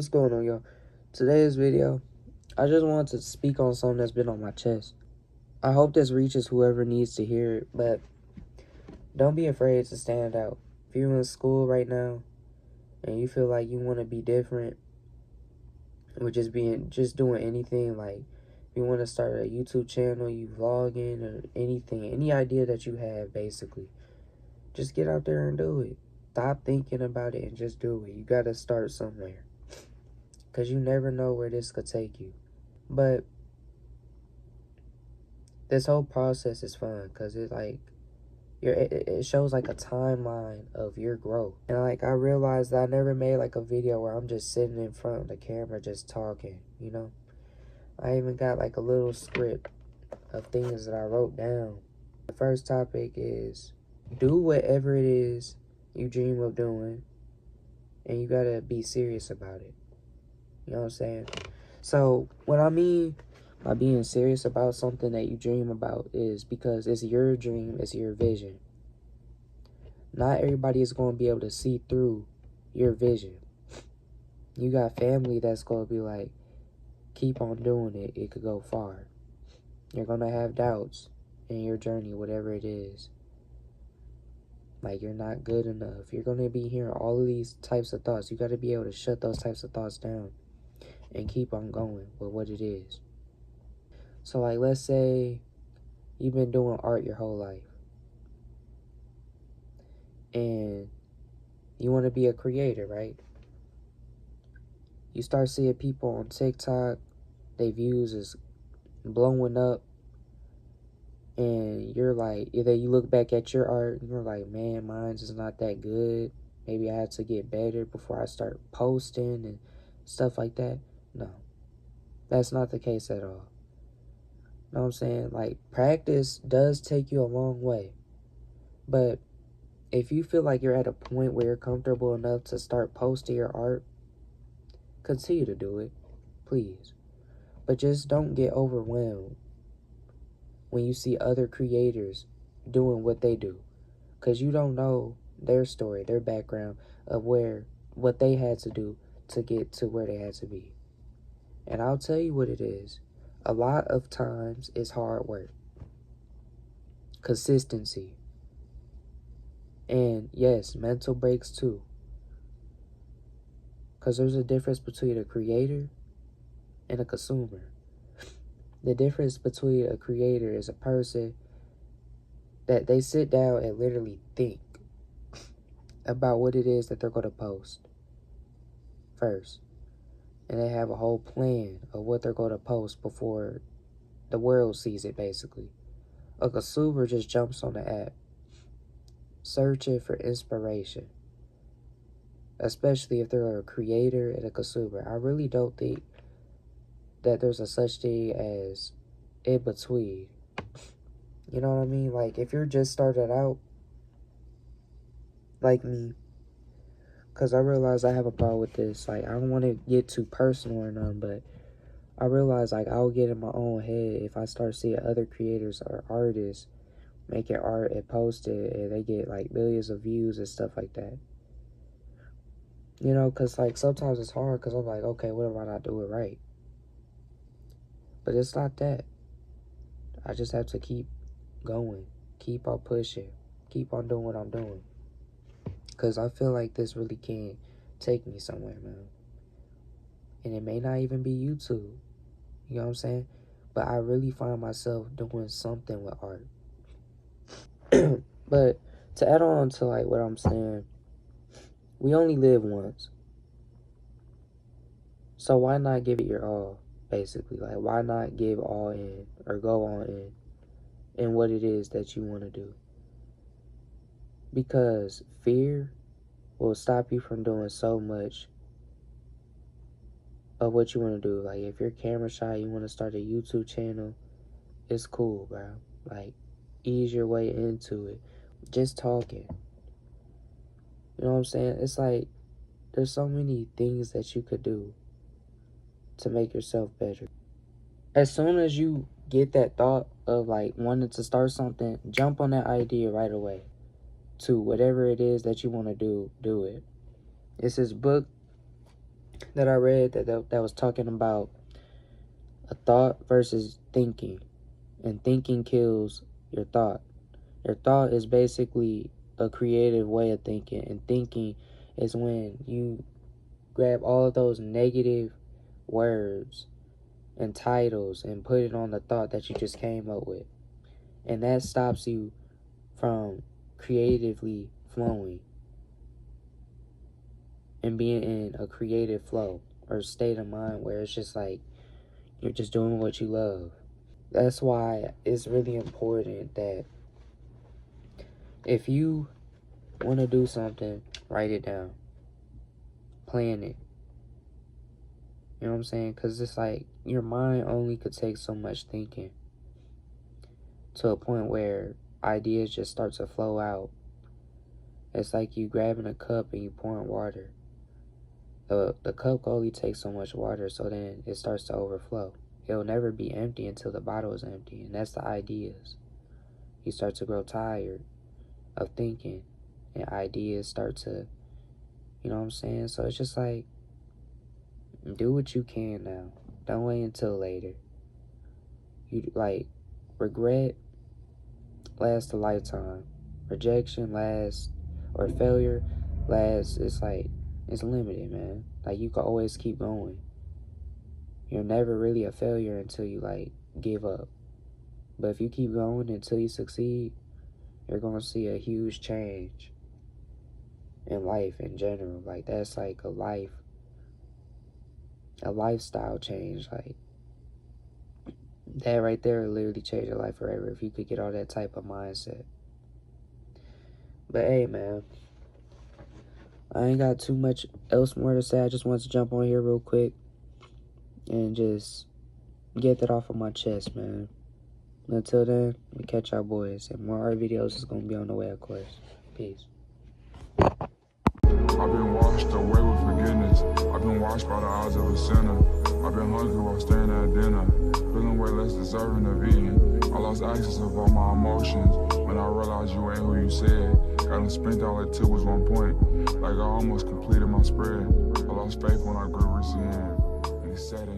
What's going on, y'all? Today's video, I just wanted to speak on something that's been on my chest. I hope this reaches whoever needs to hear it, but don't be afraid to stand out. If you're in school right now and you feel like you want to be different or just doing anything, like if you want to start a YouTube channel, you vlogging or anything, any idea that you have, basically, just get out there and do it. Stop thinking about it and just do it. You got to start somewhere, because you never know where this could take you. But this whole process is fun because it shows like a timeline of your growth. And like I realized that I never made like a video where I'm just sitting in front of the camera just talking, you know. I even got like a little script of things that I wrote down. The first topic is do whatever it is you dream of doing, and you gotta be serious about it. You know what I'm saying? So what I mean by being serious about something that you dream about is because it's your dream, it's your vision. Not everybody is going to be able to see through your vision. You got family that's going to be like, keep on doing it, it could go far. You're going to have doubts in your journey, whatever it is. Like, you're not good enough. You're going to be hearing all of these types of thoughts. You got to be able to shut those types of thoughts down and keep on going with what it is. So, like, let's say you've been doing art your whole life, and you want to be a creator, right? You start seeing people on TikTok, their views is blowing up, and you're like, either you look back at your art and you're like, man, mine's is not that good. Maybe I have to get better before I start posting and stuff like that. No, that's not the case at all. Know what I'm saying? Like, practice does take you a long way. But if you feel like you're at a point where you're comfortable enough to start posting your art, continue to do it, please. But just don't get overwhelmed when you see other creators doing what they do, because you don't know their story, their background of what they had to do to get to where they had to be. And I'll tell you what it is. A lot of times it's hard work, consistency, and yes, mental breaks too. Because there's a difference between a creator and a consumer. The difference between a creator is a person that they sit down and literally think about what it is that they're going to post first. And they have a whole plan of what they're going to post before the world sees it, basically. A consumer just jumps on the app, searching for inspiration. Especially if they're a creator and a consumer. I really don't think that there's a such thing as in between. You know what I mean? Like, if you're just started out, like me, because I realize I have a problem with this. Like, I don't want to get too personal or nothing, but I realize, like, I'll get in my own head if I start seeing other creators or artists making art and post it, and they get, like, millions of views and stuff like that. You know, because, like, sometimes it's hard because I'm like, okay, what if I not do it right? But it's not that. I just have to keep going, keep on pushing, keep on doing what I'm doing. Because I feel like this really can take me somewhere, man. And it may not even be YouTube. You know what I'm saying? But I really find myself doing something with art. But to add on to like what I'm saying, we only live once. So why not give it your all, basically? Like, why not give all in or go all in what it is that you want to do? Because fear will stop you from doing so much of what you want to do. Like, if you're camera shy, you want to start a YouTube channel, it's cool, bro. Like, ease your way into it. Just talking. You know what I'm saying? It's like, there's so many things that you could do to make yourself better. As soon as you get that thought of, like, wanting to start something, jump on that idea right away. To whatever it is that you want to do it. It's this book that I read that was talking about a thought versus thinking, and thinking kills your thought. Your thought is basically a creative way of thinking, and thinking is when you grab all of those negative words and titles and put it on the thought that you just came up with. And that stops you from creatively flowing and being in a creative flow or state of mind where it's just like you're just doing what you love. That's why it's really important that if you want to do something, write it down. Plan it. You know what I'm saying? Because it's like your mind only could take so much thinking to a point where ideas just start to flow out. It's like you grabbing a cup and you pouring water. The cup only takes so much water, so then it starts to overflow. It'll never be empty until the bottle is empty, and that's the ideas. You start to grow tired of thinking, and ideas start to, you know what I'm saying? So it's just like, do what you can now. Don't wait until later. You like, regret lasts a lifetime. Rejection lasts, or failure lasts, it's like, it's limited, man. Like, you can always keep going. You're never really a failure until you, like, give up. But if you keep going until you succeed, you're going to see a huge change in life in general. Like, that's like a lifestyle change. Like, that right there will literally change your life forever if you could get all that type of mindset. But hey, man, I ain't got too much else more to say. I just wanted to jump on here real quick and just get that off of my chest, man. Until then, we catch y'all boys, and more art videos is gonna be on the way, of course. Peace. I've been washed away with forgiveness. I've been washed by the eyes of a sinner. I've been hungry while staying at dinner, feeling way less deserving of eating. I lost access of all my emotions when I realized you ain't who you said. Got them spent, all it took was 1 point. Like I almost completed my spread. I lost faith when I grew recent, and it set in.